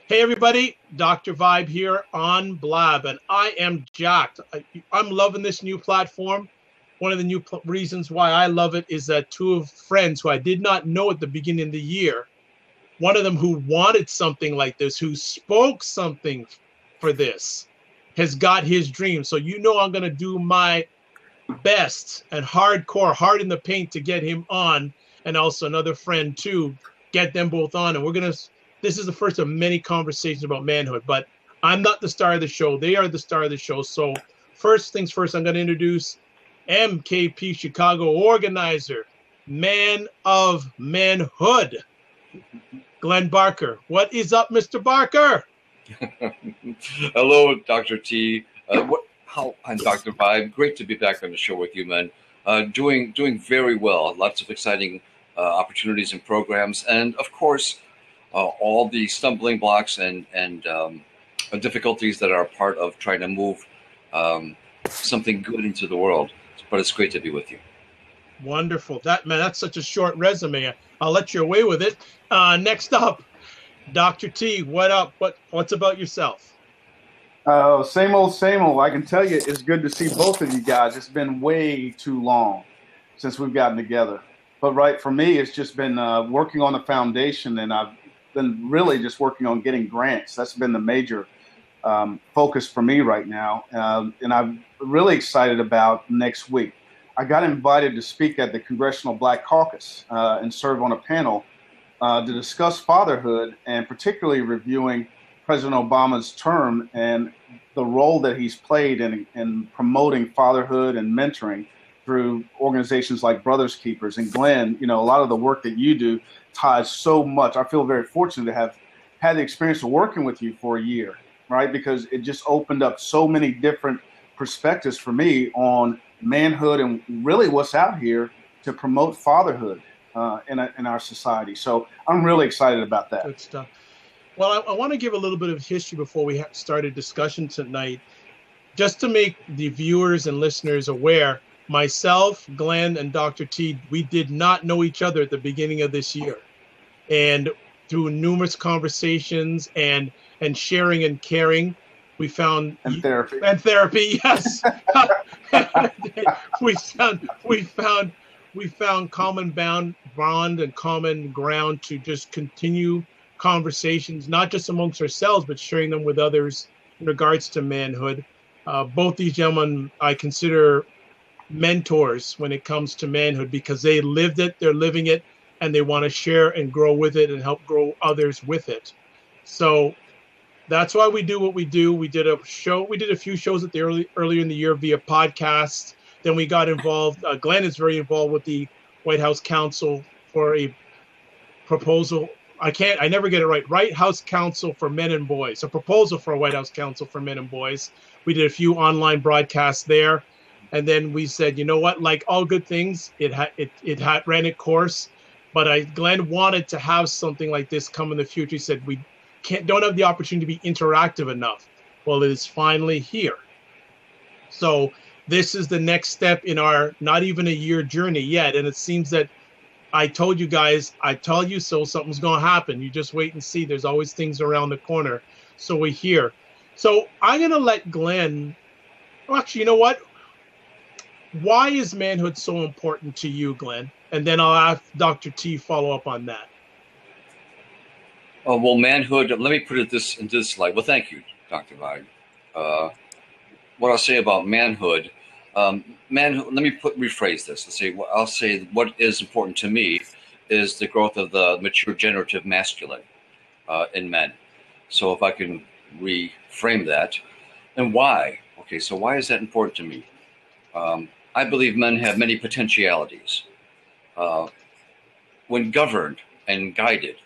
Hey everybody, Dr. Vibe here on Blab, and I am jacked. I'm loving this new platform. One of the new reasons why I love it is that two of friends who I did not know at the beginning of the year, one of them who wanted something like this, who spoke something for this, has got his dream. So I'm going to do my best and hardcore, hard in the paint to get him on, and also another friend too, get them both on. And this is the first of many conversations about manhood, but I'm not the star of the show. They are the star of the show. So first things first, I'm going to introduce MKP Chicago organizer, man of manhood, Glenn Barker. What is up, Mr. Barker? Hello, Dr. T. I'm Dr. Vibe. Great to be back on the show with you, man. Doing very well. Lots of exciting opportunities and programs, and of course, all the stumbling blocks and difficulties that are part of trying to move something good into the world. But it's great to be with you. Wonderful. That's such a short resume. I'll let you away with it. Next up, Dr. T. What up? What's about yourself? Same old, same old. I can tell you it's good to see both of you guys. It's been way too long since we've gotten together. But right, for me, it's just been working on the foundation, and I've been really just working on getting grants. That's been the major focus for me right now. And I'm really excited about next week. I got invited to speak at the Congressional Black Caucus and serve on a panel to discuss fatherhood, and particularly reviewing President Obama's term and the role that he's played in promoting fatherhood and mentoring through organizations like Brothers Keepers. And Glenn, a lot of the work that you do ties so much. I feel very fortunate to have had the experience of working with you for a year, right? Because it just opened up so many different perspectives for me on manhood and really what's out here to promote fatherhood in our society. So I'm really excited about that. Good stuff. Well, I want to give a little bit of history before we start a discussion tonight, just to make the viewers and listeners aware. Myself, Glenn, and Dr. T, we did not know each other at the beginning of this year. And through numerous conversations and sharing and caring, we found therapy. And therapy, yes. we found common bond and common ground to just continue conversations, not just amongst ourselves, but sharing them with others in regards to manhood. Both these gentlemen I consider mentors when it comes to manhood, because they lived it, they're living it, and they want to share and grow with it and help grow others with it. So that's why we do what we do. We did a few shows at the earlier in the year via podcast. Then we got involved. Glenn is very involved with the White House Council for a proposal. I never get it right. White House Council for Men and Boys. A proposal for a White House Council for Men and Boys. We did a few online broadcasts there. And then we said, you know what? Like all good things, it ran its course. But Glenn wanted to have something like this come in the future. He said we don't have the opportunity to be interactive enough. Well, it is finally here. So this is the next step in our not even a year journey yet. And it seems that I told you guys, I tell you so, something's going to happen. You just wait and see. There's always things around the corner. So we're here. So I'm going to let Glenn, actually, you know what? Why is manhood so important to you, Glenn? And then I'll have Dr. T follow up on that. Well, manhood, let me put it in this light. Well, thank you, Dr. Vibe. What I'll say about manhood, manhood, let me rephrase this. I'll say what is important to me is the growth of the mature generative masculine in men. So if I can reframe that, and why? Okay, so why is that important to me? I believe men have many potentialities. When governed and guided,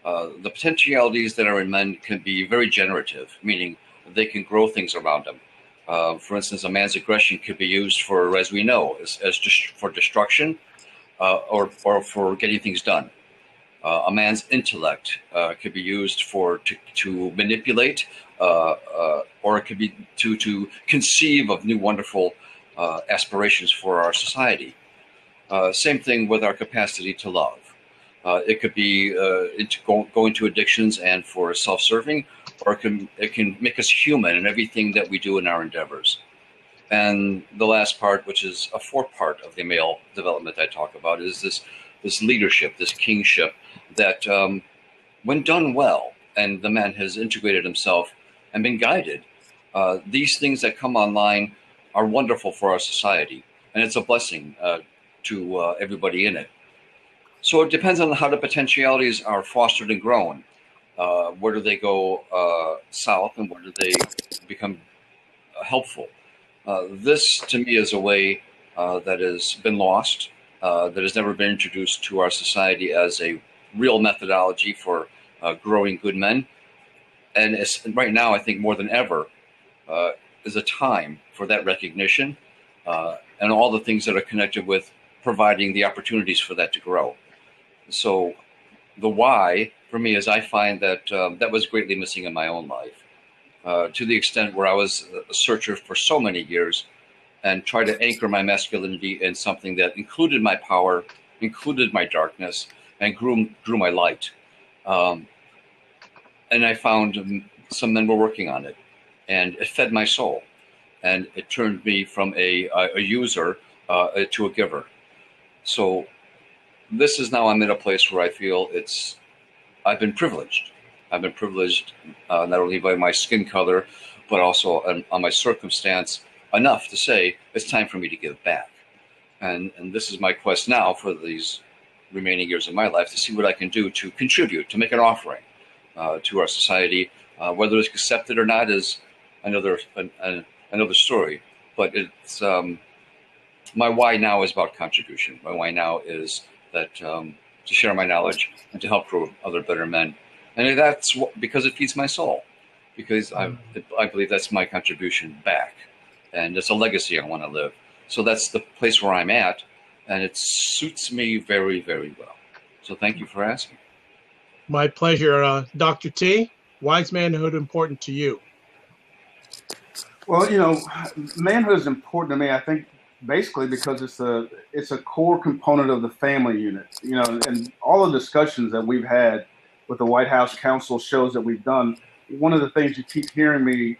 the potentialities that are in men can be very generative, meaning they can grow things around them. For instance, a man's aggression could be used for, as we know, for destruction or for getting things done. A man's intellect could be used to manipulate, or it could be to conceive of new wonderful aspirations for our society. Same thing with our capacity to love. It could be going to addictions and for self-serving, or it can make us human in everything that we do in our endeavors. And the last part, which is a fourth part of the male development I talk about, is this leadership, this kingship that, when done well, and the man has integrated himself and been guided, these things that come online are wonderful for our society, and it's a blessing to everybody in it. So it depends on how the potentialities are fostered and grown. Where do they go south, and where do they become helpful? This, to me, is a way that has been lost, that has never been introduced to our society as a real methodology for growing good men. And right now, I think more than ever, is a time for that recognition and all the things that are connected with providing the opportunities for that to grow. So the why, for me, is I find that that was greatly missing in my own life. To the extent where I was a searcher for so many years and tried to anchor my masculinity in something that included my power, included my darkness, and grew my light. And I found some men were working on it, and it fed my soul, and it turned me from a user to a giver. So this is now I'm in a place where I feel I've been privileged. I've been privileged not only by my skin color, but also on my circumstance, enough to say it's time for me to give back. And this is my quest now for these remaining years of my life, to see what I can do to contribute, to make an offering to our society. Whether it's accepted or not is another story. But it's my why now is about contribution. My why now is that to share my knowledge and to help grow other better men. And that's because it feeds my soul, because I believe that's my contribution back, and it's a legacy I want to live. So that's the place where I'm at, and it suits me very, very well. So thank you for asking. My pleasure. Dr. T, why is manhood important to you? Well, manhood is important to me, I think, basically because it's a core component of the family unit. And all the discussions that we've had with the White House Council shows that we've done, one of the things you keep hearing me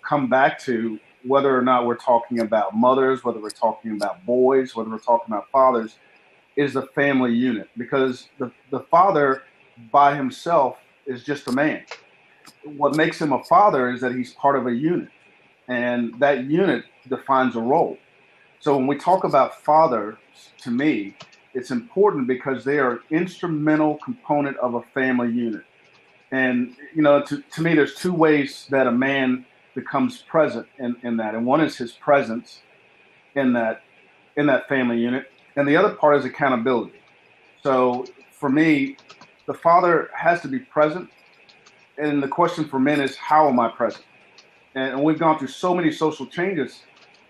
come back to, whether or not we're talking about mothers, whether we're talking about boys, whether we're talking about fathers, is the family unit. Because the father by himself is just a man. What makes him a father is that he's part of a unit, and that unit defines a role. So when we talk about fathers, to me, it's important because they are an instrumental component of a family unit. And, to me, there's two ways that a man becomes present in that. And one is his presence in that family unit. And the other part is accountability. So for me, the father has to be present. And the question for men is, how am I present? And we've gone through so many social changes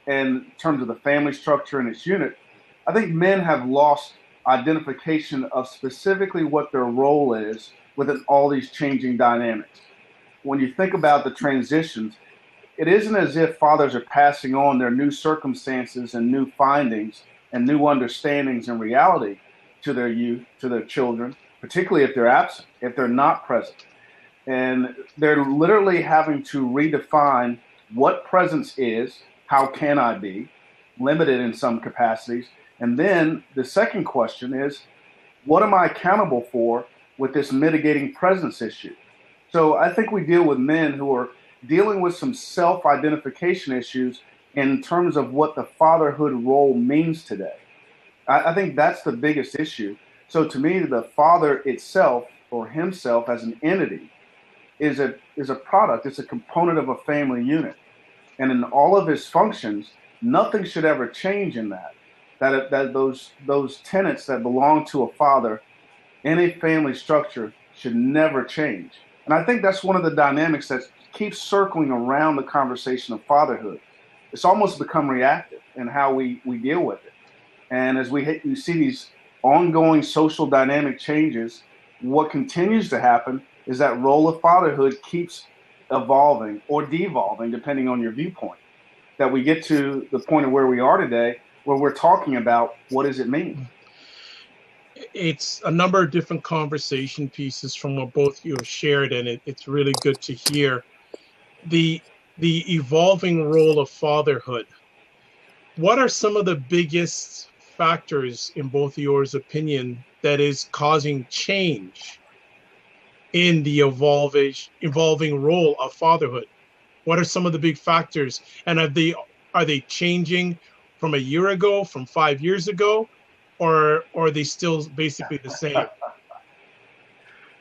in terms of the family structure and its unit. I think men have lost identification of specifically what their role is within all these changing dynamics. When you think about the transitions, it isn't as if fathers are passing on their new circumstances and new findings and new understandings and reality to their youth, to their children, particularly if they're absent, if they're not present. And they're literally having to redefine what presence is, how can I be, limited in some capacities. And then the second question is, what am I accountable for with this mitigating presence issue? So I think we deal with men who are dealing with some self-identification issues in terms of what the fatherhood role means today. I think that's the biggest issue. So to me, the father itself, or himself as an entity, is a product, it's a component of a family unit. And in all of his functions, nothing should ever change in that those tenets that belong to a father in a family structure should never change. And I think that's one of the dynamics that keeps circling around the conversation of fatherhood. It's almost become reactive in how we deal with it. And as we see these ongoing social dynamic changes, what continues to happen is that role of fatherhood keeps evolving or devolving, depending on your viewpoint. That we get to the point of where we are today, where we're talking about what does it mean. it's a number of different conversation pieces from what both you have shared, and it's really good to hear the evolving role of fatherhood. What are some of the biggest factors, in both yours opinion, that is causing change in the evolving role of fatherhood? What are some of the big factors, and are they changing from a year ago, from 5 years ago, or are they still basically the same?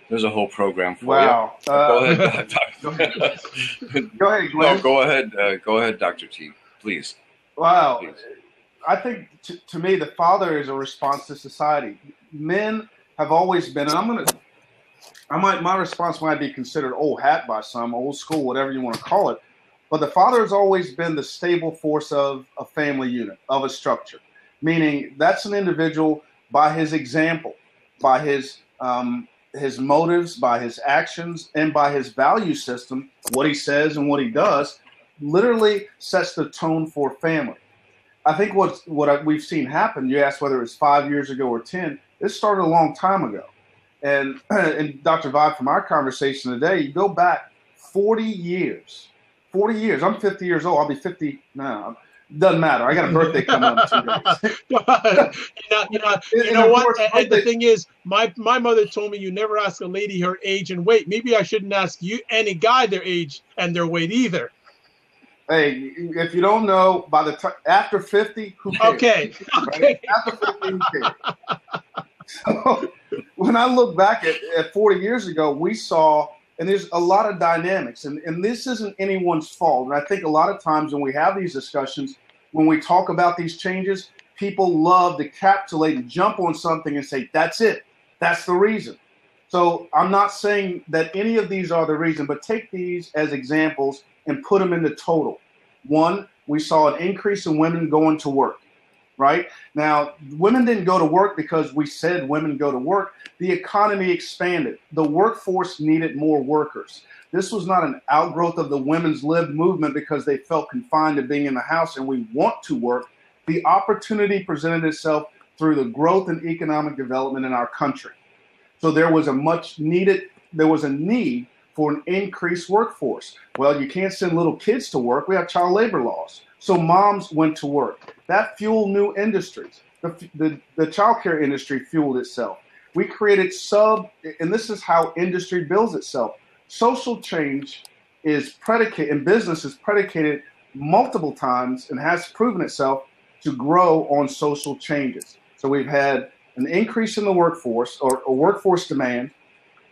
There's a whole program for Wow. you. Go ahead, Go Doctor. ahead. Go ahead, Glenn. No, go ahead. Go ahead, Dr. T. Please. Wow. Please. I think to me, the father is a response to society. Men have always been, and my response might be considered old hat by some, old school, whatever you want to call it. But the father has always been the stable force of a family unit, of a structure, meaning that's an individual by his example, by his motives, by his actions, and by his value system, what he says and what he does, literally sets the tone for family. I think what we've seen happen, you asked whether it was 5 years ago or 10, it started a long time ago. And Dr. Vibe, from our conversation today, you go back 40 years. 40 years. I'm 50 years old. I'll be 50 now. Doesn't matter. I got a birthday coming up in 2 days. You know what? And the thing is, my mother told me you never ask a lady her age and weight. Maybe I shouldn't ask you any guy their age and their weight either. Hey, if you don't know, by the time after 50, who cares? Okay. Right? After 50, who cares? So when I look back at 40 years ago, we saw, and there's a lot of dynamics, and this isn't anyone's fault. And I think a lot of times when we have these discussions, when we talk about these changes, people love to capsulate and jump on something and say, that's it. That's the reason. So I'm not saying that any of these are the reason, but take these as examples and put them into total. One, we saw an increase in women going to work, right? Now, women didn't go to work because we said women go to work. The economy expanded. The workforce needed more workers. This was not an outgrowth of the women's lib movement because they felt confined to being in the house and we want to work. The opportunity presented itself through the growth and economic development in our country. So there was a need for an increased workforce. Well, you can't send little kids to work. We have child labor laws. So moms went to work. That fueled new industries. The childcare industry fueled itself. We created and this is how industry builds itself. Social change is predicated, and business is predicated multiple times and has proven itself to grow on social changes. So we've had an increase in the workforce or workforce demand.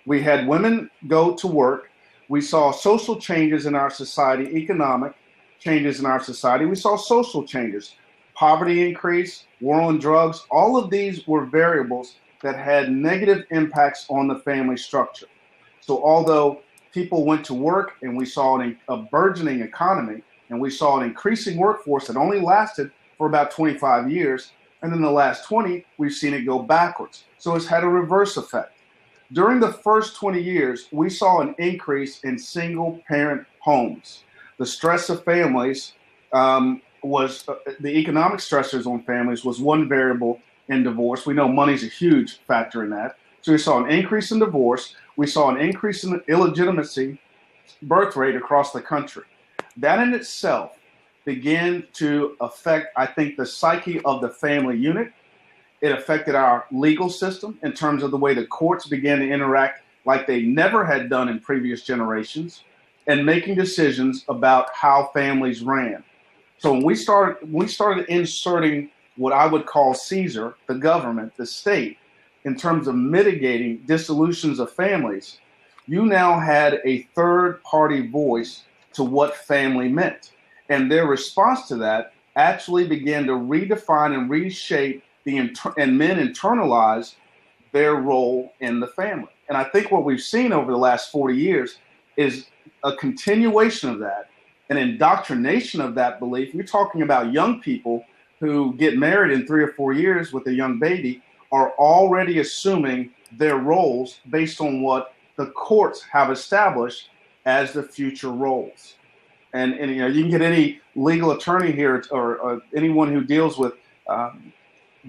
We had women go to work. We saw social changes in our society, economic changes in our society. We saw social changes, poverty increase, war on drugs. All of these were variables that had negative impacts on the family structure. So although people went to work and we saw a burgeoning economy and we saw an increasing workforce that only lasted for about 25 years, and in the last 20, we've seen it go backwards. So it's had a reverse effect. During the first 20 years, we saw an increase in single-parent homes. The stress of families was the economic stressors on families was one variable in divorce. We know money's a huge factor in that. So we saw an increase in divorce. We saw an increase in illegitimacy birth rate across the country. That in itself began to affect, I think, the psyche of the family unit. It affected our legal system in terms of the way the courts began to interact like they never had done in previous generations and making decisions about how families ran. So when we started inserting what I would call Caesar, the government, the state, in terms of mitigating dissolutions of families, you now had a third-party voice to what family meant. And their response to that actually began to redefine and reshape and men internalize their role in the family. And I think what we've seen over the last 40 years is a continuation of that, an indoctrination of that belief. You're talking about young people who get married in 3 or 4 years with a young baby are already assuming their roles based on what the courts have established as the future roles. And you know, you can get any legal attorney here or anyone who deals with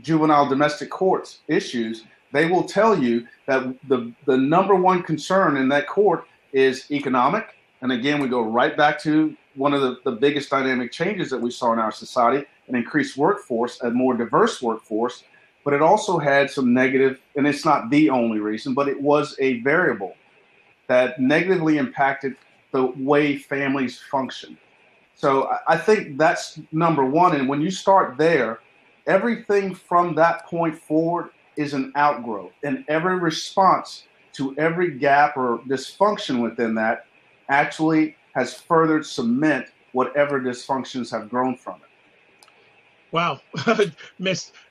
juvenile domestic courts issues. They will tell you that the number one concern in that court is economic. And again, we go right back to one of the biggest dynamic changes that we saw in our society, an increased workforce, a more diverse workforce. But it also had some negative, and it's not the only reason, but it was a variable that negatively impacted the way families function. So I think that's number one. And when you start there, everything from that point forward is an outgrowth. And every response to every gap or dysfunction within that actually has furthered cement whatever dysfunctions have grown from it. Wow.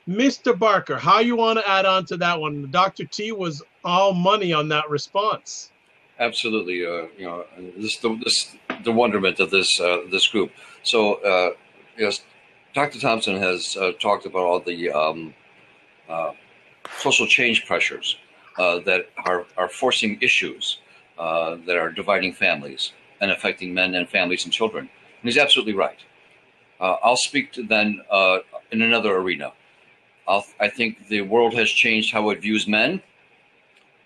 Mr. Barker, how you want to add on to that one? Dr. T was all money on that response. Absolutely. The wonderment of this group. So, yes, Dr. Thompson has talked about all the social change pressures that are forcing issues that are dividing families and affecting men and families and children. And he's absolutely right. I'll speak to then in another arena. I think the world has changed how it views men,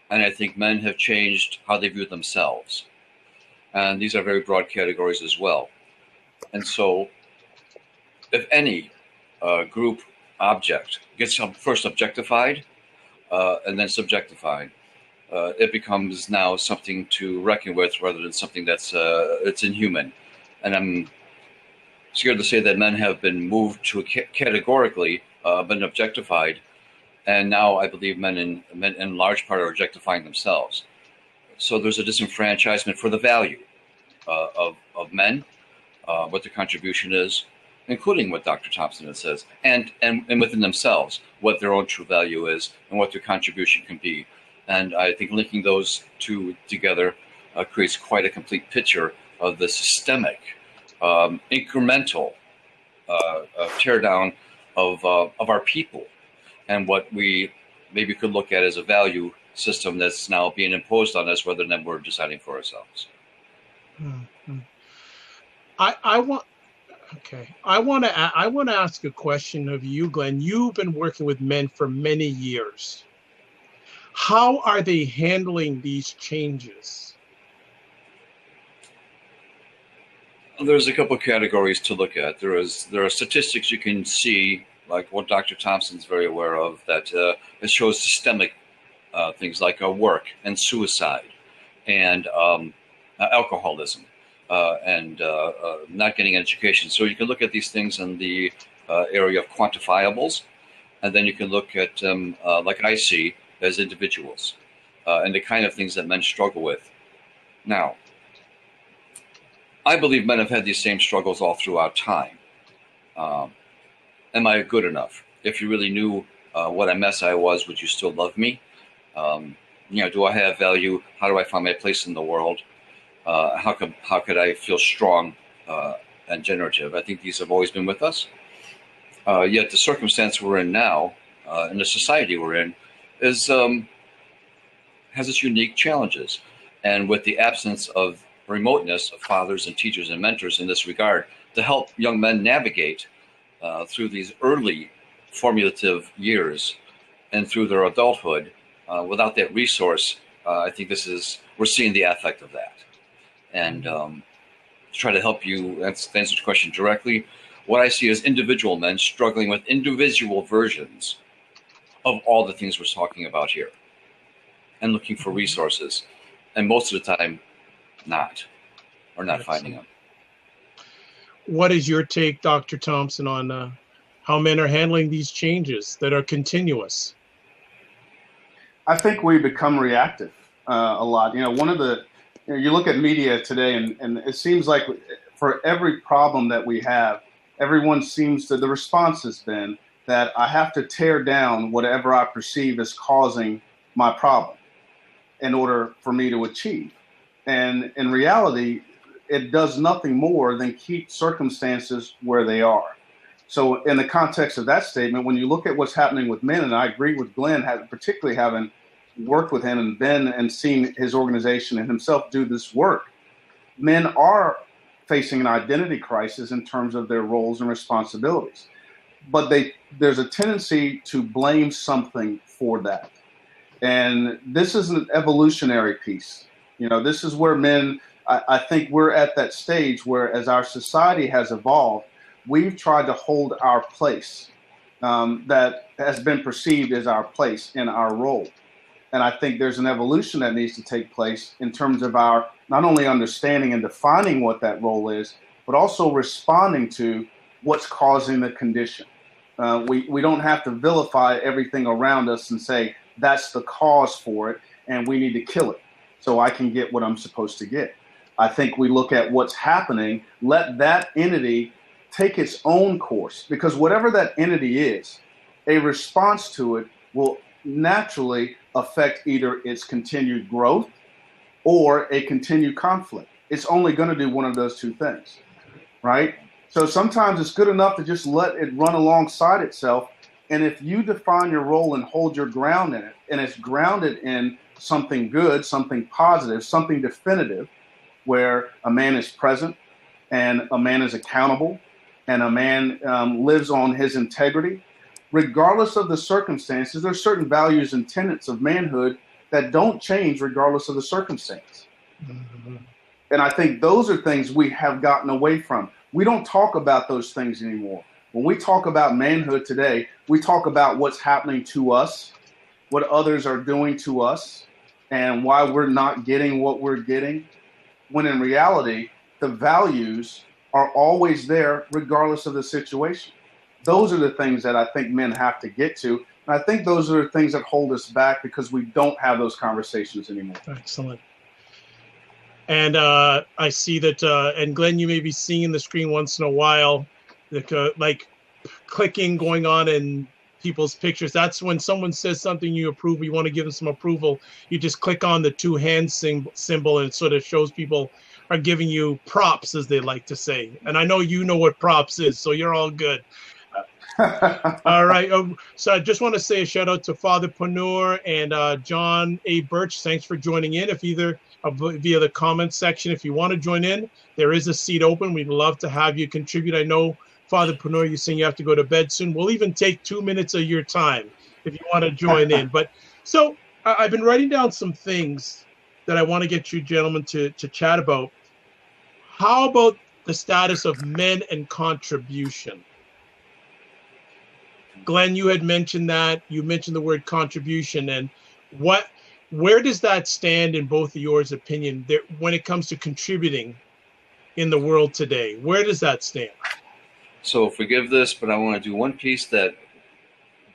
and I think men have changed how they view themselves. And these are very broad categories as well. And so if any group object gets first objectified and then subjectified, it becomes now something to reckon with rather than something that's it's inhuman. And I'm scared to say that men have been moved to categorically been objectified, and now I believe men in large part are objectifying themselves. So there's a disenfranchisement for the value of men, what their contribution is, including what Dr. Thompson says, and within themselves, what their own true value is and what their contribution can be. And I think linking those two together creates quite a complete picture of the systemic, incremental teardown of our people, and what we maybe could look at as a value system that's now being imposed on us rather than we're deciding for ourselves. Mm-hmm. I want to ask a question of you, Glenn. You've been working with men for many years. How are they handling these changes? There's a couple of categories to look at. There are statistics you can see, like what Dr. Thompson's very aware of, that it shows systemic things like work and suicide and alcoholism and not getting an education. So you can look at these things in the area of quantifiables, and then you can look at like I see as individuals and the kind of things that men struggle with. Now, I believe men have had these same struggles all throughout time. Am I good enough? If you really knew what a mess I was, would you still love me? Do I have value? How do I find my place in the world? How could I feel strong and generative? I think these have always been with us. Yet the circumstance we're in now, and the society we're in, has its unique challenges. And with the absence of remoteness of fathers and teachers and mentors in this regard to help young men navigate through these early formative years and through their adulthood, without that resource, I think we're seeing the effect of that. And to try to help you answer the question directly, what I see is individual men struggling with individual versions of all the things we're talking about here and looking for resources. And most of the time, not finding them. What is your take, Dr. Thompson, on how men are handling these changes that are continuous? I think we become reactive a lot. One of the, you look at media today, and it seems like for every problem that we have, everyone seems to, the response has been that I have to tear down whatever I perceive as causing my problem in order for me to achieve. And in reality, it does nothing more than keep circumstances where they are. So in the context of that statement, when you look at what's happening with men, and I agree with Glenn, particularly having worked with him and been and seen his organization and himself do this work, men are facing an identity crisis in terms of their roles and responsibilities. But there's a tendency to blame something for that. And this is an evolutionary piece. You know, this is where men, I think we're at that stage where as our society has evolved, we've tried to hold our place that has been perceived as our place in our role. And I think there's an evolution that needs to take place in terms of our not only understanding and defining what that role is, but also responding to what's causing the condition. We don't have to vilify everything around us and say that's the cause for it and we need to kill it so I can get what I'm supposed to get. I think we look at what's happening, let that entity take its own course, because whatever that entity is, a response to it will naturally affect either its continued growth or a continued conflict. It's only going to do one of those two things, right? So sometimes it's good enough to just let it run alongside itself. And if you define your role and hold your ground in it, and it's grounded in something good, something positive, something definitive, where a man is present and a man is accountable and a man lives on his integrity, regardless of the circumstances, there's certain values and tenets of manhood that don't change regardless of the circumstance. Mm-hmm. And I think those are things we have gotten away from. We don't talk about those things anymore. When we talk about manhood today, we talk about what's happening to us, what others are doing to us, and why we're not getting what we're getting, when in reality, the values are always there regardless of the situation. Those are the things that I think men have to get to. And I think those are the things that hold us back because we don't have those conversations anymore. Excellent. And I see that, and Glenn, you may be seeing the screen once in a while, like clicking going on in people's pictures. That's when someone says something you approve, you want to give them some approval, you just click on the two hand symbol and it sort of shows people are giving you props, as they like to say. And I know you know what props is, so you're all good. All right. So I just want to say a shout out to Father Panur and John A. Birch. Thanks for joining in. If either via the comments section, if you want to join in, there is a seat open. We'd love to have you contribute. I know, Father Panur, you're saying you have to go to bed soon. We'll even take 2 minutes of your time if you want to join in. But so I've been writing down some things that I want to get you gentlemen to chat about. How about the status of men and contribution? Glenn, you had mentioned that. You mentioned the word contribution, and where does that stand in both of yours opinion when it comes to contributing in the world today? Where does that stand? So forgive this, but I want to do one piece that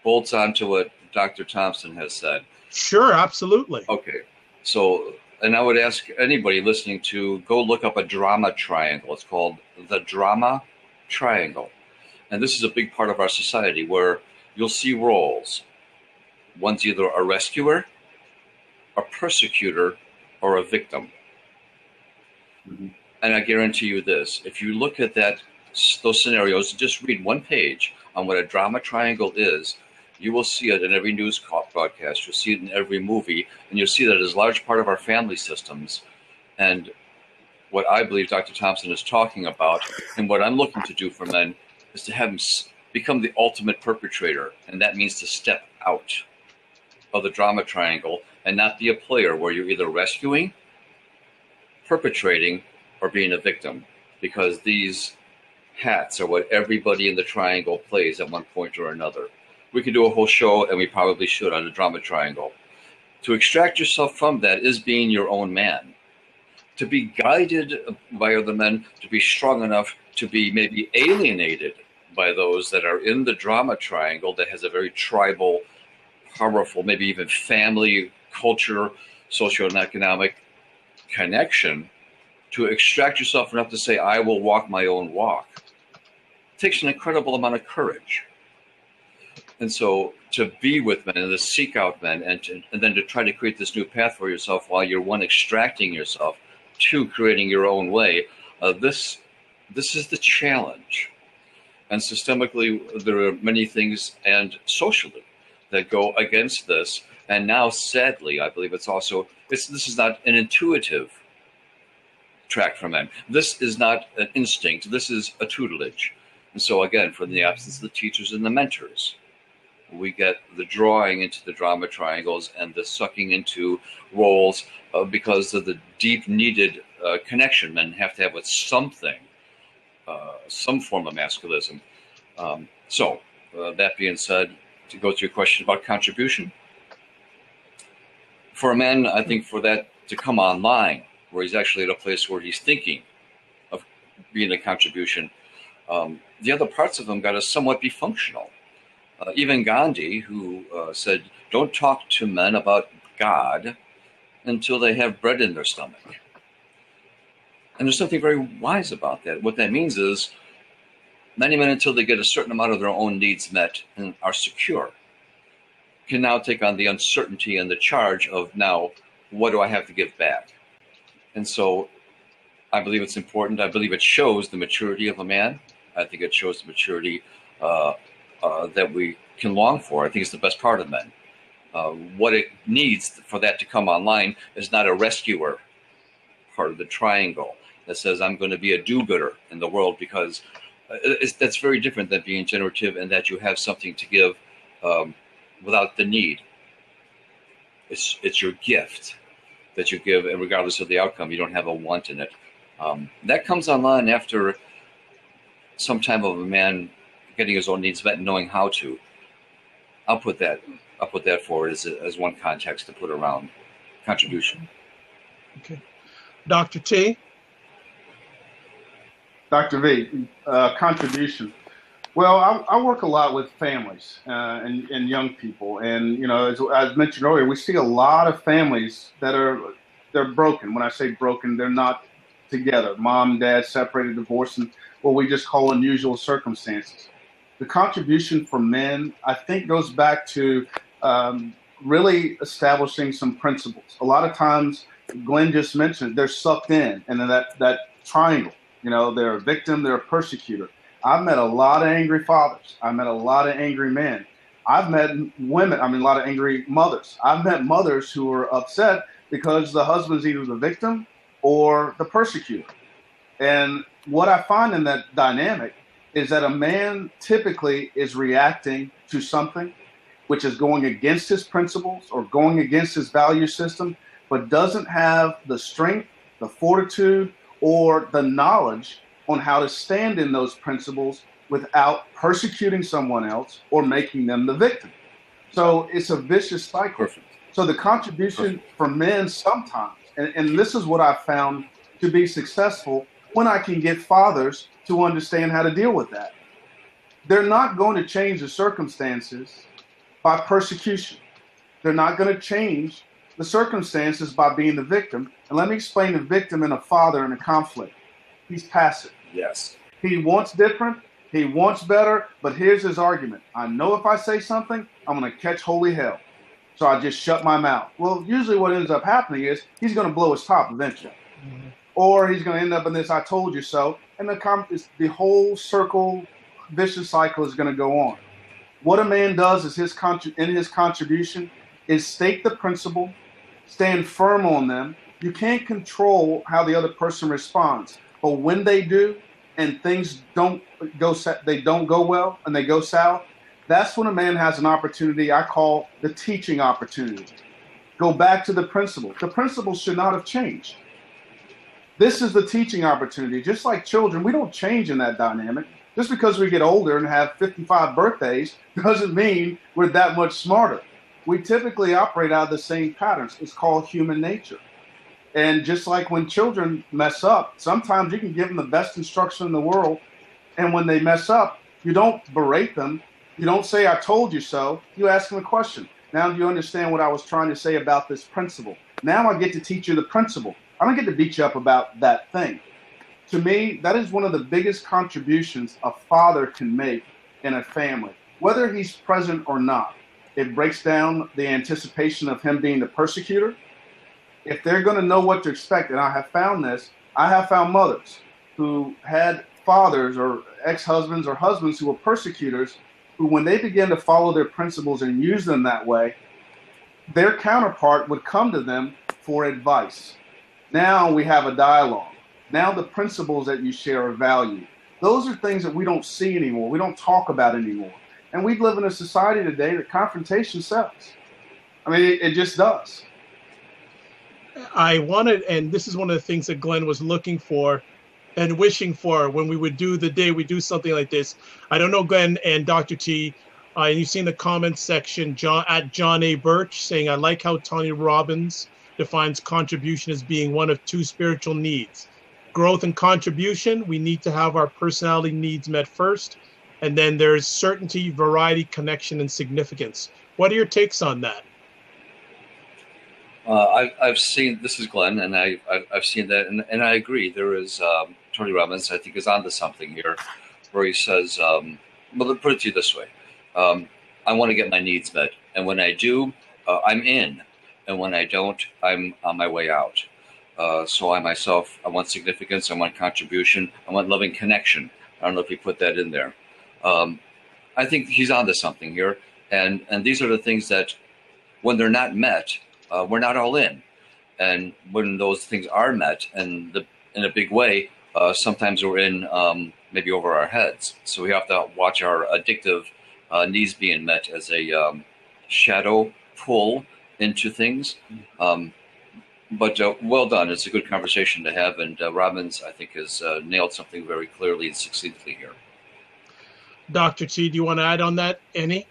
bolts onto what Dr. Thompson has said. Sure, absolutely. Okay. So, and I would ask anybody listening to go look up a drama triangle. It's called the drama triangle. And this is a big part of our society where you'll see roles. One's either a rescuer, a persecutor, or a victim. Mm-hmm. And I guarantee you this, if you look at those scenarios, just read one page on what a drama triangle is, you will see it in every news broadcast, you'll see it in every movie, and you'll see that it is a large part of our family systems. And what I believe Dr. Thompson is talking about, and what I'm looking to do for men, is to have him become the ultimate perpetrator. And that means to step out of the drama triangle and not be a player where you're either rescuing, perpetrating, or being a victim. Because these hats are what everybody in the triangle plays at one point or another. We could do a whole show, and we probably should, on the drama triangle. To extract yourself from that is being your own man. To be guided by other men, to be strong enough to be maybe alienated by those that are in the drama triangle that has a very tribal, powerful, maybe even family, culture, socioeconomic connection, to extract yourself enough to say, I will walk my own walk. It takes an incredible amount of courage. And so to be with men and to seek out men and then to try to create this new path for yourself while you're one extracting yourself, two creating your own way, this is the challenge. And systemically, there are many things, and socially, that go against this. And now, sadly, I believe this is not an intuitive track for men. This is not an instinct. This is a tutelage. And so, again, from the absence of the teachers and the mentors, We get the drawing into the drama triangles and the sucking into roles because of the deep needed connection men have to have with something, some form of masculism. So that being said, to go to your question about contribution, for a man, I think for that to come online, where he's actually at a place where he's thinking of being a contribution, the other parts of him got to somewhat be functional. Even Gandhi, who said, don't talk to men about God until they have bread in their stomach. And there's something very wise about that. What that means is many men, until they get a certain amount of their own needs met and are secure, can now take on the uncertainty and the charge of now, what do I have to give back? And so I believe it's important. I believe it shows the maturity of a man. I think it shows the maturity that we can long for. I think it's the best part of men. What it needs for that to come online is not a rescuer part of the triangle that says I'm going to be a do-gooder in the world, because that's very different than being generative and that you have something to give without the need. It's your gift that you give, and regardless of the outcome, you don't have a want in it. That comes online after some time of a man getting his own needs met and knowing how to. I'll put that forward as one context to put around contribution. Okay. Dr. T? Dr. V, contribution. Well, I work a lot with families and young people, and you know, as mentioned earlier, we see a lot of families that they're broken. When I say broken, they're not together. Mom, dad separated, divorced, and what we just call unusual circumstances. The contribution for men, I think, goes back to really establishing some principles. A lot of times, Glenn just mentioned, they're sucked in, and then that triangle. You know, they're a victim, they're a persecutor. I've met a lot of angry fathers. I've met a lot of angry men. I've met women, a lot of angry mothers. I've met mothers who are upset because the husband's either the victim or the persecutor. And what I find in that dynamic is that a man typically is reacting to something which is going against his principles or going against his value system, but doesn't have the strength, the fortitude, or the knowledge on how to stand in those principles without persecuting someone else or making them the victim. So it's a vicious cycle. Perfect. So the contribution for men sometimes, and this is what I found to be successful when I can get fathers to understand how to deal with that. They're not going to change the circumstances by persecution. They're not going to change the circumstances by being the victim. And let me explain the victim and a father in a conflict. He's passive. Yes. He wants different. He wants better. But here's his argument. I know if I say something, I'm going to catch holy hell. So I just shut my mouth. Well, usually what ends up happening is he's going to blow his top eventually. Mm-hmm. Or he's going to end up in this I told you so. And the whole circle, vicious cycle is going to go on. What a man does is in his contribution is state the principle, stand firm on them. You can't control how the other person responds. But when they do, and things don't go well, and they go south, that's when a man has an opportunity I call the teaching opportunity. Go back to the principle. The principle should not have changed. This is the teaching opportunity. Just like children, we don't change in that dynamic. Just because we get older and have 55 birthdays doesn't mean we're that much smarter. We typically operate out of the same patterns. It's called human nature. And just like when children mess up, sometimes you can give them the best instruction in the world, and when they mess up, you don't berate them. You don't say, I told you so. You ask them a question. Now do you understand what I was trying to say about this principle? Now I get to teach you the principle. I don't get to beat you up about that thing. To me, that is one of the biggest contributions a father can make in a family, whether he's present or not. It breaks down the anticipation of him being the persecutor. If they're going to know what to expect, and I have found this, I have found mothers who had fathers or ex-husbands or husbands who were persecutors, who when they began to follow their principles and use them that way, their counterpart would come to them for advice. Now we have a dialogue. Now the principles that you share are valued. Those are things that we don't see anymore. We don't talk about anymore. And we live in a society today that confrontation sells. I mean, it just does. I wanted, and this is one of the things that Glenn was looking for and wishing for when we would do the day we do something like this. I don't know, Glenn and Dr. T, and you've seen the comments section, John A. Birch saying, I like how Tony Robbins defines contribution as being one of two spiritual needs. Growth and contribution, we need to have our personality needs met first. And then there's certainty, variety, connection, and significance. What are your takes on that? I've seen, this is Glenn, and I've seen that, and I agree. There is, Tony Robbins, I think, is onto something here, where he says, well, let's put it to you this way. I want to get my needs met, and when I do, I'm in, and when I don't, I'm on my way out. So I myself, I want significance, I want contribution, I want loving connection. I don't know if he put that in there. I think he's onto something here, and these are the things that, when they're not met, we're not all in. And when those things are met in a big way, sometimes we're in maybe over our heads. So we have to watch our addictive needs being met as a shadow pull into things. But well done. It's a good conversation to have. And Robbins, I think, has nailed something very clearly and succinctly here. Dr. T, do you want to add on that, any?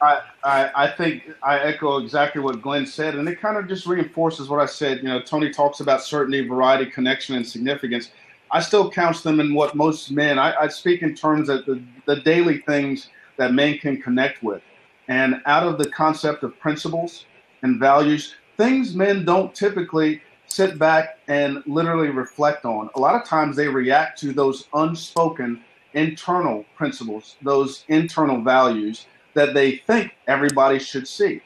I think I echo exactly what Glenn said, and it kind of just reinforces what I said. You know, Tony talks about certainty, variety, connection, and significance. I still count them in what most men, I speak in terms of the daily things that men can connect with. And out of the concept of principles and values, things men don't typically sit back and literally reflect on. A lot of times they react to those unspoken internal principles, those internal values that they think everybody should see.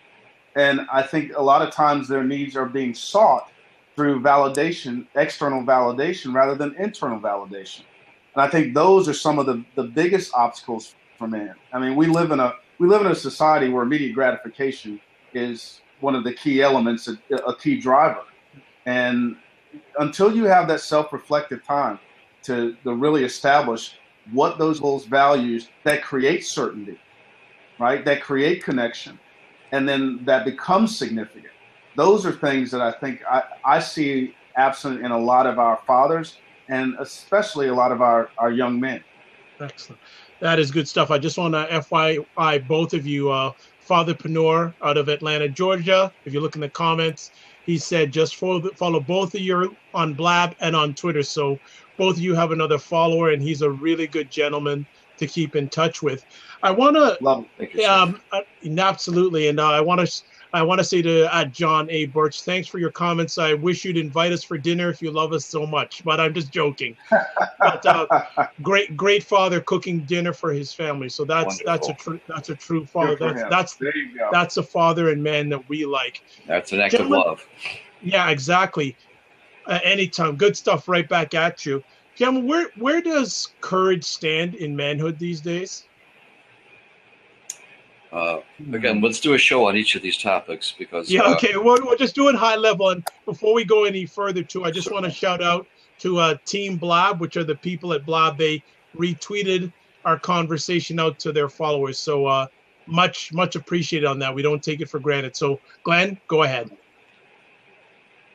And I think a lot of times their needs are being sought through validation, external validation, rather than internal validation. And I think those are some of the biggest obstacles for man. I mean, we live in a society where immediate gratification is one of the key elements, a key driver. And until you have that self-reflective time to really establish what those values that create certainty, right, that create connection, and then that becomes significant. Those are things that I think I see absent in a lot of our fathers and especially a lot of our young men. Excellent. That is good stuff. I just want to FYI both of you, Father Panor out of Atlanta, Georgia. If you look in the comments, he said just follow both of you on Blab and on Twitter. So both of you have another follower, and he's a really good gentleman to keep in touch with. I want to love it. Absolutely, and I want to say to John A. Birch, thanks for your comments. I wish you'd invite us for dinner if you love us so much, but I'm just joking. But great father cooking dinner for his family. So that's a true father. That's a father and man that we like. That's an act of love. Yeah, exactly. Anytime, good stuff. Right back at you, gentlemen. Where does courage stand in manhood these days? Again, let's do a show on each of these topics because okay, we'll just do it high level. And before we go any further, too, I just want to shout out to Team Blab, which are the people at Blab. They retweeted our conversation out to their followers, so much appreciated on that. We don't take it for granted. So, Glenn, go ahead.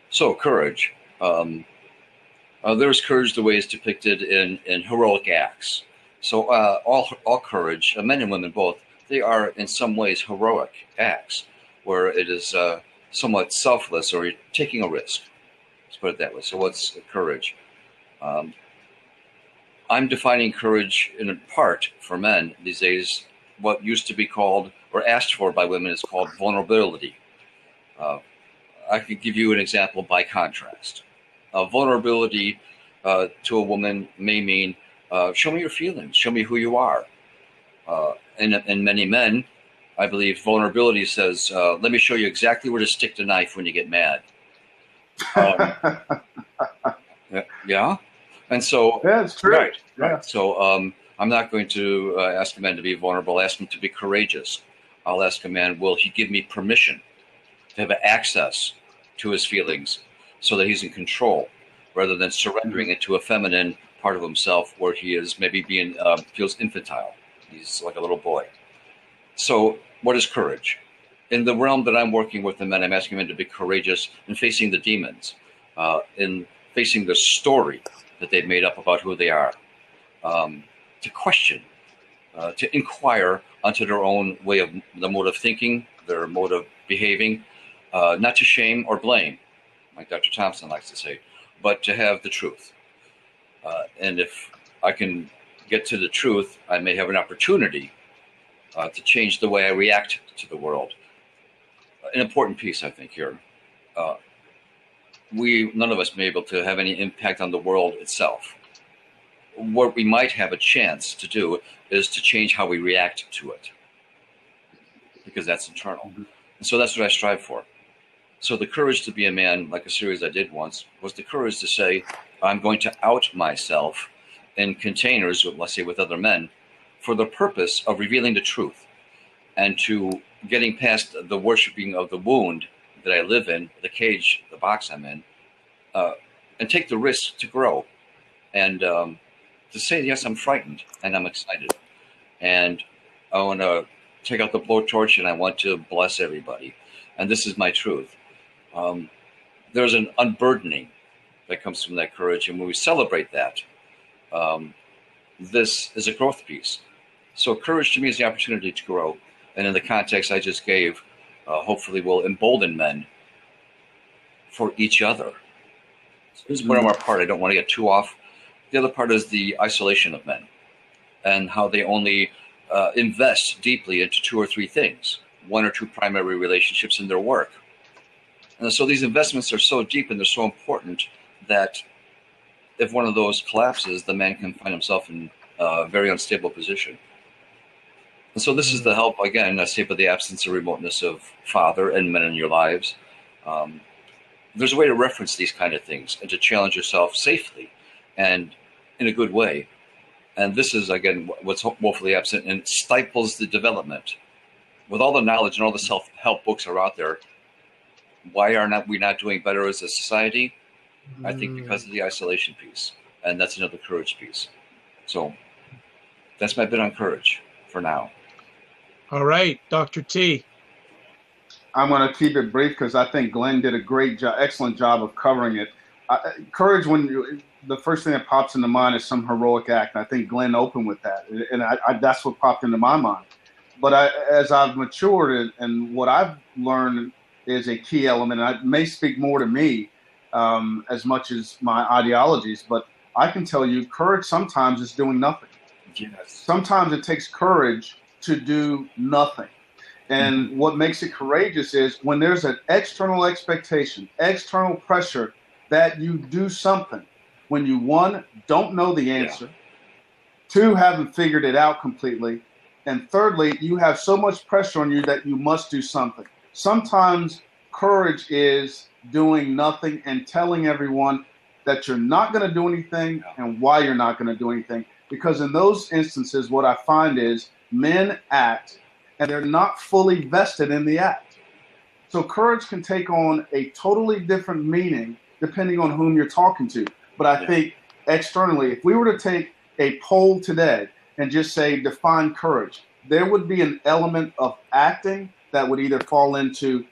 So, courage. There's courage the way it's depicted in heroic acts. So, all courage, men and women both, they are in some ways heroic acts where it is somewhat selfless or you're taking a risk. Let's put it that way. So what's courage? I'm defining courage in part for men these days. What used to be called or asked for by women is called vulnerability. I could give you an example by contrast. Vulnerability to a woman may mean show me your feelings, show me who you are. And many men, I believe, vulnerability says, let me show you exactly where to stick the knife when you get mad. Yeah. And so, yeah, it's true. Right. Yeah. Right. So I'm not going to ask a man to be vulnerable. I'll ask him to be courageous. I'll ask a man, will he give me permission to have access to his feelings so that he's in control rather than surrendering into a feminine part of himself where he is maybe feels infantile. He's like a little boy. So what is courage? In the realm that I'm working with the men, I'm asking men to be courageous in facing the demons, in facing the story that they've made up about who they are, to question, to inquire onto their own way of the mode of thinking, their mode of behaving, not to shame or blame, like Dr. Thompson likes to say, but to have the truth. And if I can get to the truth, I may have an opportunity to change the way I react to the world. An important piece, I think, here. None of us may be able to have any impact on the world itself. What we might have a chance to do is to change how we react to it, because that's internal. And so that's what I strive for. So the courage to be a man, like a series I did once, was the courage to say, I'm going to out myself in containers, let's say with other men, for the purpose of revealing the truth and to getting past the worshiping of the wound that I live in, the cage, the box I'm in, and take the risk to grow and to say, yes, I'm frightened and I'm excited. And I want to take out the blowtorch and I want to bless everybody. And this is my truth. There's an unburdening that comes from that courage. And when we celebrate that, this is a growth piece. So courage to me is the opportunity to grow. And in the context I just gave, hopefully will embolden men for each other. So this is one more part I don't want to get too off. The other part is the isolation of men and how they only invest deeply into 2 or 3 things, 1 or 2 primary relationships in their work. And so these investments are so deep and they're so important that if one of those collapses, the man can find himself in a very unstable position. And so this is the help, again, I say, by the absence or remoteness of father and men in your lives. There's a way to reference these kind of things and to challenge yourself safely and in a good way. And this is, again, what's woefully absent and stifles the development. With all the knowledge and all the self-help books are out there, why are we not doing better as a society? I think because of the isolation piece. And that's another courage piece. So that's my bit on courage for now. All right, Dr. T. I'm going to keep it brief because I think Glenn did a great job, excellent job of covering it. Courage, the first thing that pops into mind is some heroic act. I think Glenn opened with that, and that's what popped into my mind. But as I've matured and what I've learned is a key element, and it may speak more to me as much as my ideologies, but I can tell you courage sometimes is doing nothing. Yes. Sometimes it takes courage to do nothing. And what makes it courageous is when there's an external expectation, external pressure that you do something when you, 1, don't know the answer, 2, haven't figured it out completely, and thirdly, you have so much pressure on you that you must do something. Sometimes courage is doing nothing and telling everyone that you're not going to do anything and why you're not going to do anything. Because in those instances, what I find is men act and they're not fully vested in the act. So courage can take on a totally different meaning depending on whom you're talking to. But I think externally, if we were to take a poll today and just say define courage, there would be an element of acting that would either fall into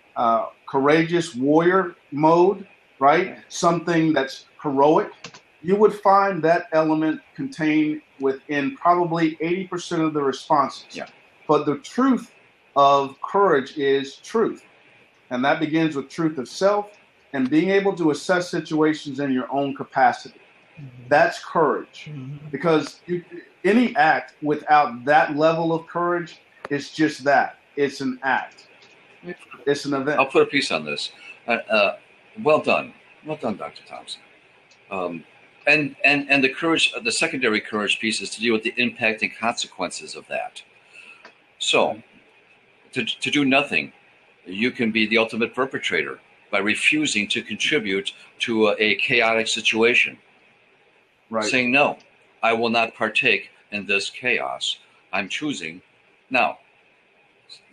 courageous warrior mode, right? Something that's heroic. You would find that element contained within probably 80% of the responses. Yeah. But the truth of courage is truth. And that begins with truth of self and being able to assess situations in your own capacity. That's courage. Because any act without that level of courage is just that. It's an act. It's an event. I'll put a piece on this. Well done. Well done, Dr. Thompson. And the courage, the secondary courage piece is to deal with the impact and consequences of that. So, to do nothing, you can be the ultimate perpetrator by refusing to contribute to a chaotic situation. Right. Saying, no, I will not partake in this chaos. I'm choosing. Now,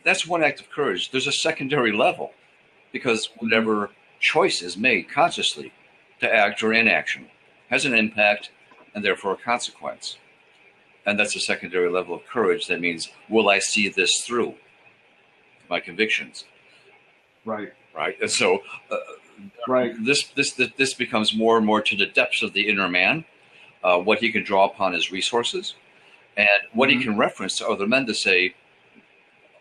that's one act of courage. There's a secondary level because whatever choice is made consciously to act or inaction has an impact and therefore a consequence. And that's a secondary level of courage. That means, will I see this through? my convictions. Right. Right. And so Right. this becomes more and more to the depths of the inner man, what he can draw upon as resources, and what he can reference to other men to say,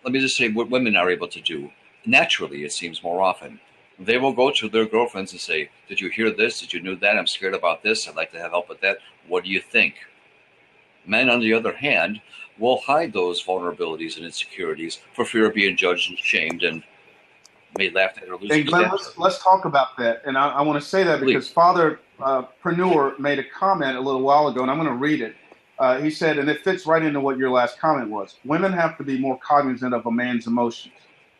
let me just say what women are able to do naturally, it seems more often. They will go to their girlfriends and say, did you hear this? Did you know that? I'm scared about this. I'd like to have help with that. What do you think? Men, on the other hand, will hide those vulnerabilities and insecurities for fear of being judged and shamed and made laughed at or losing. And Glenn, let's talk about that. And I want to say that because Father Preneur made a comment a little while ago, and I'm going to read it. He said, and it fits right into what your last comment was, women have to be more cognizant of a man's emotions.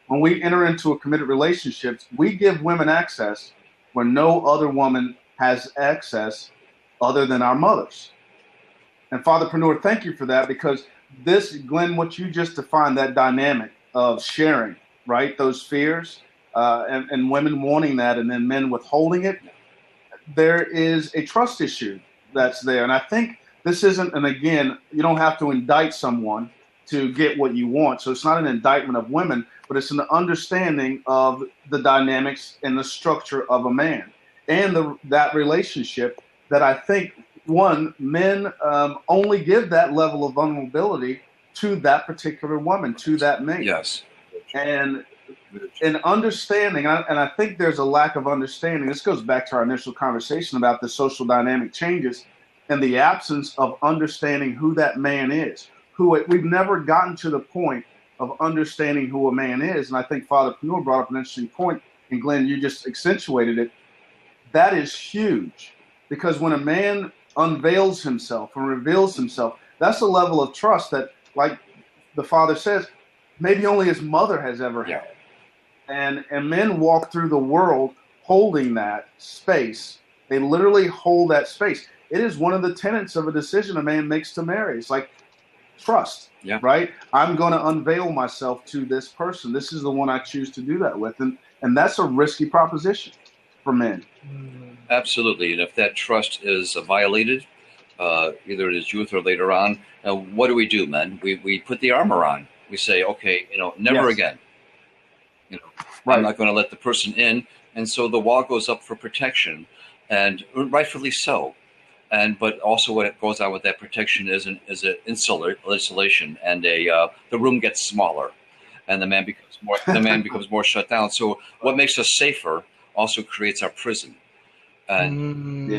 When we enter into a committed relationship, we give women access where no other woman has access other than our mothers. And Father Preneur, thank you for that, because this, Glenn, what you just defined, that dynamic of sharing, right, those fears and women wanting that and then men withholding it, there is a trust issue that's there. And I think this isn't, and again, you don't have to indict someone to get what you want. So it's not an indictment of women, but it's an understanding of the dynamics and the structure of a man and that relationship that I think, one, men only give that level of vulnerability to that particular woman, to that mate. Yes. And understanding, and I think there's a lack of understanding. This goes back to our initial conversation about the social dynamic changes and the absence of understanding who that man is. We've never gotten to the point of understanding who a man is. And I think Father Preneur brought up an interesting point, and Glenn, you just accentuated it. That is huge, because when a man unveils himself and reveals himself, that's a level of trust that, like the Father says, maybe only his mother has ever had. And men walk through the world holding that space. They literally hold that space. It is one of the tenets of a decision a man makes to marry. It's like trust, right? I'm going to unveil myself to this person. This is the one I choose to do that with. And that's a risky proposition for men. Absolutely. And if that trust is violated, either in his youth or later on, what do, men? We put the armor on. We say, okay, never again. I'm not going to let the person in. And so the wall goes up for protection, and rightfully so. But also what goes on with that protection is an insulation, and the room gets smaller, and the man becomes more shut down. So what makes us safer also creates our prison. And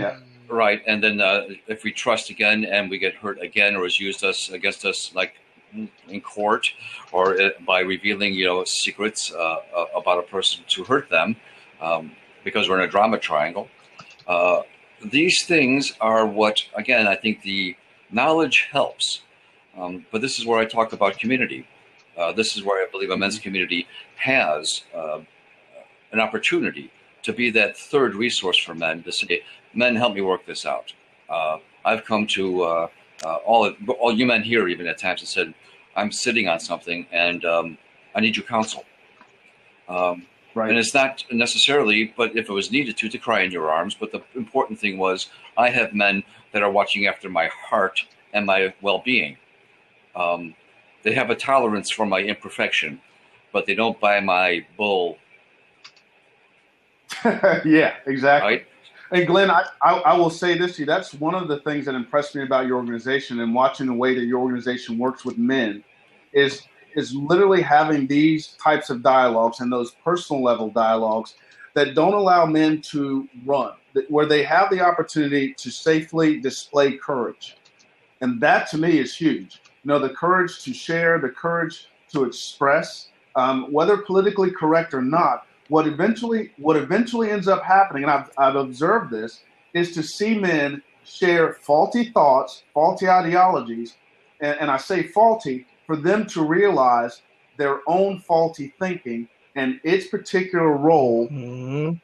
right. And then if we trust again and we get hurt again, or is used against us, like in court, or by revealing secrets about a person to hurt them, because we're in a drama triangle. These things are what, again, I think the knowledge helps. But this is where I talk about community. This is where I believe a men's community has an opportunity to be that third resource for men to say, men, help me work this out. I've come to all you men here even at times and said, I'm sitting on something and I need your counsel. Right. And it's not necessarily, but if it was needed to cry in your arms. But the important thing was, I have men that are watching after my heart and my well-being. They have a tolerance for my imperfection, but they don't buy my bull. Yeah, exactly. Right? And Glenn, I will say this to you. That's one of the things that impressed me about your organization, and watching the way that your organization works with men is literally having these types of dialogues and those personal level dialogues that don't allow men to run, where they have the opportunity to safely display courage. And that to me is huge. The courage to share, the courage to express, whether politically correct or not. What eventually ends up happening, and I've observed this, is to see men share faulty thoughts, faulty ideologies, and I say faulty, for them to realize their own faulty thinking and its particular role in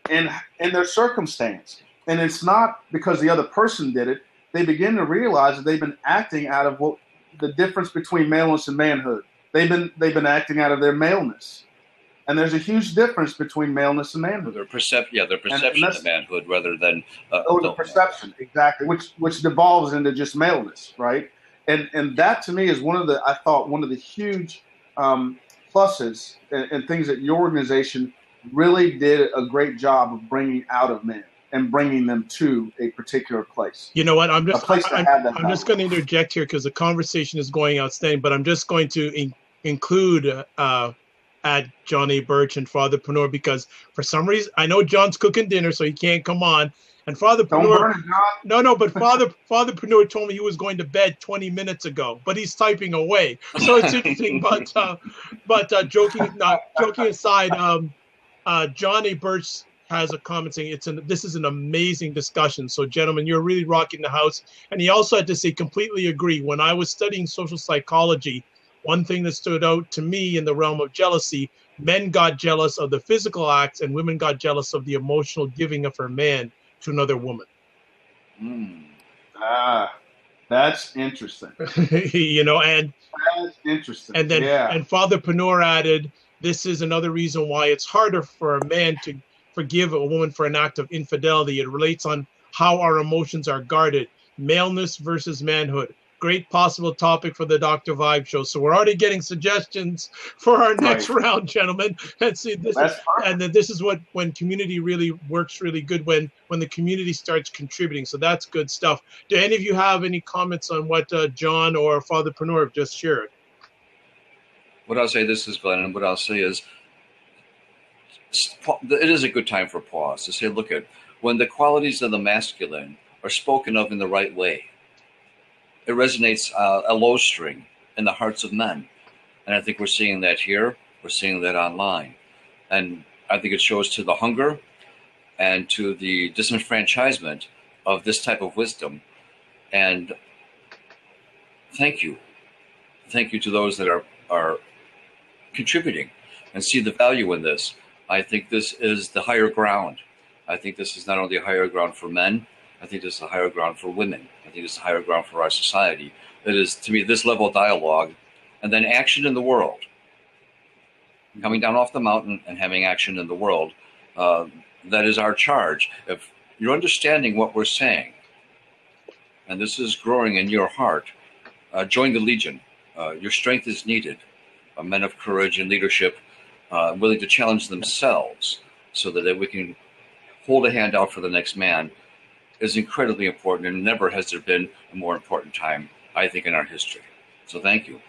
their circumstance. And it's not because the other person did it. They begin to realize that they've been acting out of the difference between maleness and manhood. They've been acting out of their maleness. And there's a huge difference between maleness and manhood. Their perception of manhood rather than the perception, exactly, which devolves into just maleness, right? And that to me is one of the huge pluses and things that your organization really did a great job of bringing out of men and bringing them to a particular place. You know what? I'm just going to interject here because the conversation is going outstanding, but I'm just going to include at John A. Birch and Father Panor, because for some reason I know John's cooking dinner, so he can't come on. And Father Panor, but Father Panor told me he was going to bed 20 minutes ago, but he's typing away, so it's interesting. But joking aside, John A. Birch has a comment saying this is an amazing discussion. So, gentlemen, you're really rocking the house. And he also had to say, completely agree. When I was studying social psychology, one thing that stood out to me in the realm of jealousy, men got jealous of the physical acts and women got jealous of the emotional giving of her man to another woman. That's interesting. You know, and that's interesting. And then, and Father Panor added, this is another reason why it's harder for a man to forgive a woman for an act of infidelity. It relates on how our emotions are guarded. Maleness versus manhood. Great possible topic for the Dr. Vibe show. So we're already getting suggestions for our next round, gentlemen. And see, this is what, when community really works really good, when the community starts contributing. So that's good stuff. Do any of you have any comments on what John or Father Panor have just shared? What I'll say, this is Glenn, and what I'll say is, it is a good time for pause to say, look at when the qualities of the masculine are spoken of in the right way. It resonates a low string in the hearts of men. And I think we're seeing that here. We're seeing that online. And I think it shows to the hunger and to the disenfranchisement of this type of wisdom. And thank you. Thank you to those that are contributing and see the value in this. I think this is the higher ground. I think this is not only a higher ground for men, I think this is a higher ground for women. I think this is a higher ground for our society. It is, to me, this level of dialogue and then action in the world. Coming down off the mountain and having action in the world, that is our charge. If you're understanding what we're saying, and this is growing in your heart, join the Legion. Your strength is needed. Men of courage and leadership, willing to challenge themselves so that we can hold a hand out for the next man, is incredibly important, and never has there been a more important time, I think, in our history. So thank you.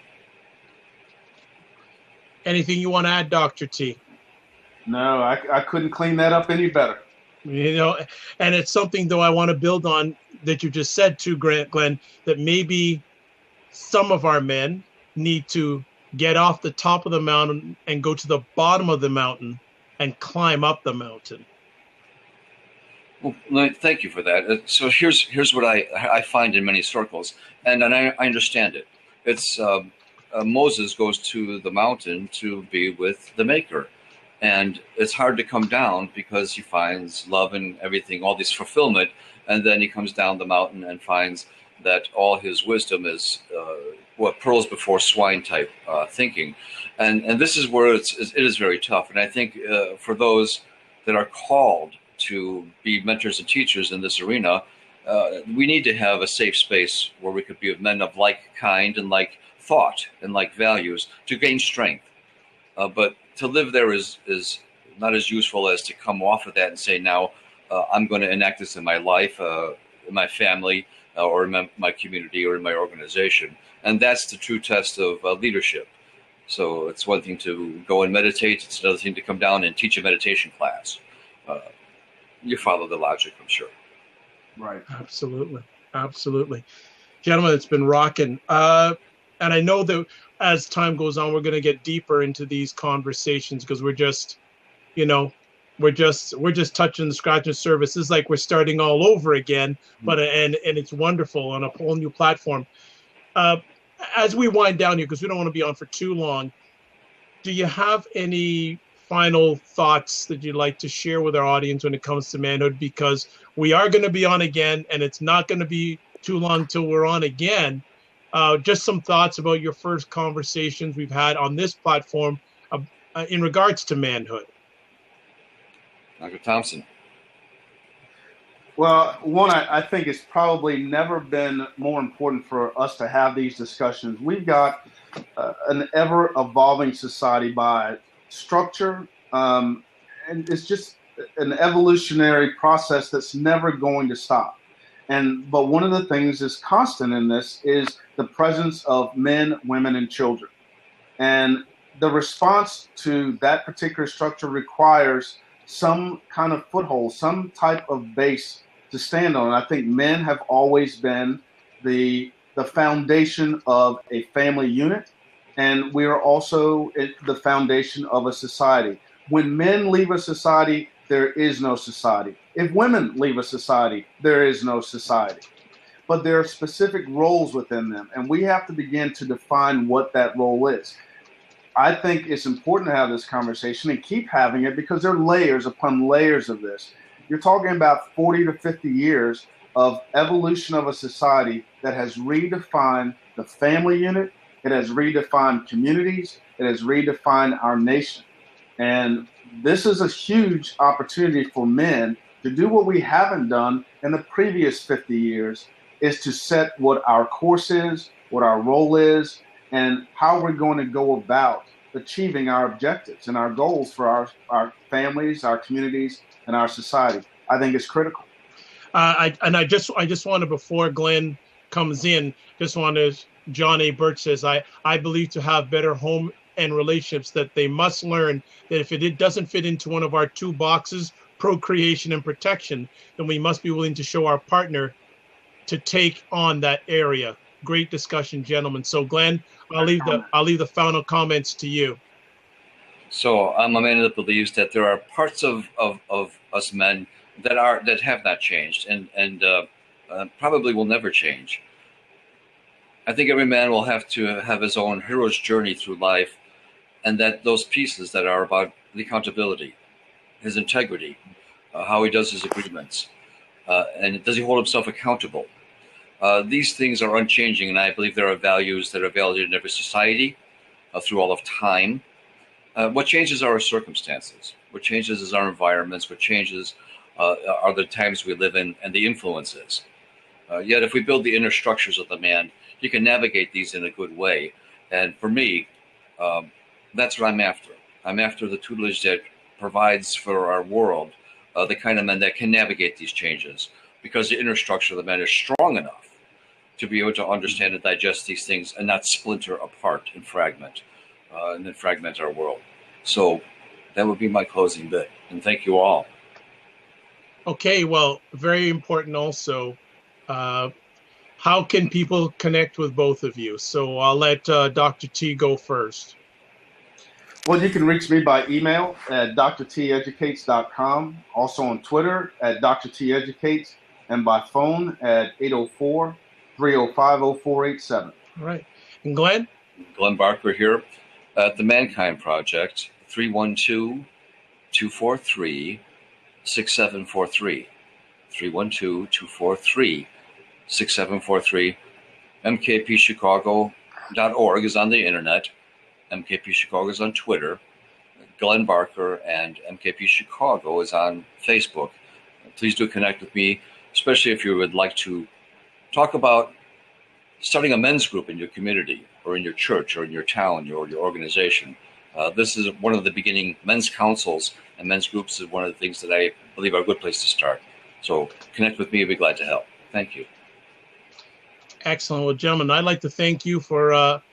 Anything you want to add, Dr. T? No, I couldn't clean that up any better. You know, and it's something, though, I want to build on that you just said too, Glenn, that maybe some of our men need to get off the top of the mountain and go to the bottom of the mountain and climb up the mountain. Well, thank you for that. So here's what I find in many circles, and I understand it. It's Moses goes to the mountain to be with the Maker, and it's hard to come down because he finds love and everything, all this fulfillment, and then he comes down the mountain and finds that all his wisdom is what pearls before swine type thinking, and this is where it is very tough. And I think for those that are called to be mentors and teachers in this arena, we need to have a safe space where we could be men of like kind and like thought and like values to gain strength. But to live there is not as useful as to come off of that and say, now I'm going to enact this in my life, in my family, or in my community, or in my organization. And that's the true test of leadership. So it's one thing to go and meditate. It's another thing to come down and teach a meditation class. You follow the logic, I'm sure. Right. Absolutely. Absolutely. Gentlemen, it's been rocking. And I know that as time goes on, we're going to get deeper into these conversations because we're just, we're just touching the scratching the surface. It's like we're starting all over again, but and it's wonderful on a whole new platform. As we wind down here, because we don't want to be on for too long, do you have any final thoughts that you'd like to share with our audience when it comes to manhood? Because we are going to be on again, and it's not going to be too long till we're on again. Just some thoughts about your first conversations we've had on this platform in regards to manhood. Dr. Thompson. Well, one, I think it's probably never been more important for us to have these discussions. We've got an ever-evolving society by structure, and it's just an evolutionary process that's never going to stop. But one of the things that's constant in this is the presence of men, women, and children. And the response to that particular structure requires some kind of foothold, some type of base to stand on. And I think men have always been the foundation of a family unit, and we are also the foundation of a society. When men leave a society, there is no society. If women leave a society, there is no society. But there are specific roles within them, and we have to begin to define what that role is. I think it's important to have this conversation and keep having it, because there are layers upon layers of this. You're talking about 40 to 50 years of evolution of a society that has redefined the family unit. It has redefined communities. It has redefined our nation. And this is a huge opportunity for men to do what we haven't done in the previous 50 years, is to set what our course is, what our role is, and how we're going to go about achieving our objectives and our goals for our families, our communities, and our society. I think it's critical. I just wanted, before Glenn comes in, John A. Birch says, I believe to have better home and relationships that they must learn that if it doesn't fit into one of our two boxes, procreation and protection, then we must be willing to show our partner to take on that area. Great discussion, gentlemen. So Glenn, I'll leave the final comments to you. So I'm a man that believes that there are parts of us men that have not changed and probably will never change. I think every man will have to have his own hero's journey through life, and that those pieces that are about the accountability, his integrity, how he does his agreements, and does he hold himself accountable? These things are unchanging, and I believe there are values that are valued in every society through all of time. What changes are our circumstances. What changes is our environments. What changes are the times we live in and the influences. Yet if we build the inner structures of the man, you can navigate these in a good way. And for me, that's what I'm after. I'm after the tutelage that provides for our world the kind of men that can navigate these changes, because the inner structure of the man is strong enough to be able to understand and digest these things and not splinter apart and fragment our world. So that would be my closing bit. And thank you all. Okay, well, very important also. How can people connect with both of you? So I'll let Dr. T go first. Well, you can reach me by email at drteducates.com, also on Twitter at drteducates, and by phone at 804-305-0487. All right. And Glenn? Glenn Barker here at the Mankind Project, 312-243-6743. 312-243-6743. MKPChicago.org is on the internet. MKP Chicago is on Twitter. Glenn Barker and MKP Chicago is on Facebook. Please do connect with me, especially if you would like to talk about starting a men's group in your community or in your church or in your town or your organization. This is one of the beginning men's councils, and men's groups is one of the things that I believe are a good place to start. So connect with me. I'd be glad to help. Thank you. Excellent. Well, gentlemen, I'd like to thank you for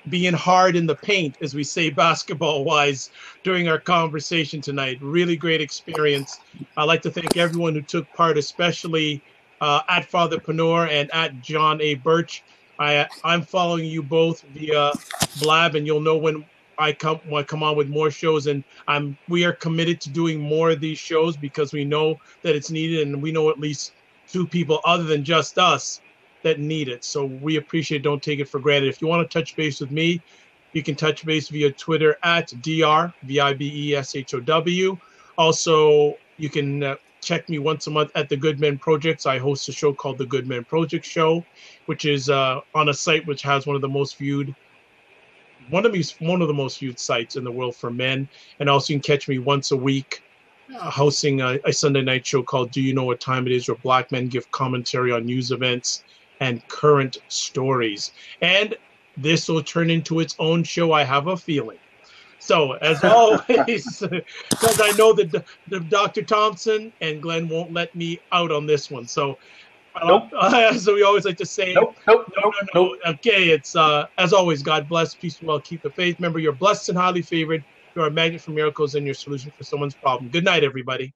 being hard in the paint, as we say basketball-wise, during our conversation tonight. Really great experience. I'd like to thank everyone who took part, especially at Father Panor and at John A. Birch. I'm following you both via Blab, and you'll know when I come on with more shows. And we are committed to doing more of these shows because we know that it's needed, and we know at least two people other than just us that need it. So we appreciate it. Don't take it for granted. If you want to touch base with me, you can touch base via Twitter at DRVIBESHOW. Also, you can check me once a month at the Good Men Projects. I host a show called the Good Men Project Show, which is on a site which has one of the most viewed sites in the world for men. And also you can catch me once a week hosting a Sunday night show called Do You Know What Time It Is, where Black men give commentary on news events and current stories. And this will turn into its own show. I have a feeling. So, as always, because I know that Dr. Thompson and Glenn won't let me out on this one. So, Nope. so we always like to say, Nope. Okay, it's as always, God bless, peace, and well, keep the faith. Remember, you're blessed and highly favored. You're a magnet for miracles and your solution for someone's problem. Good night, everybody.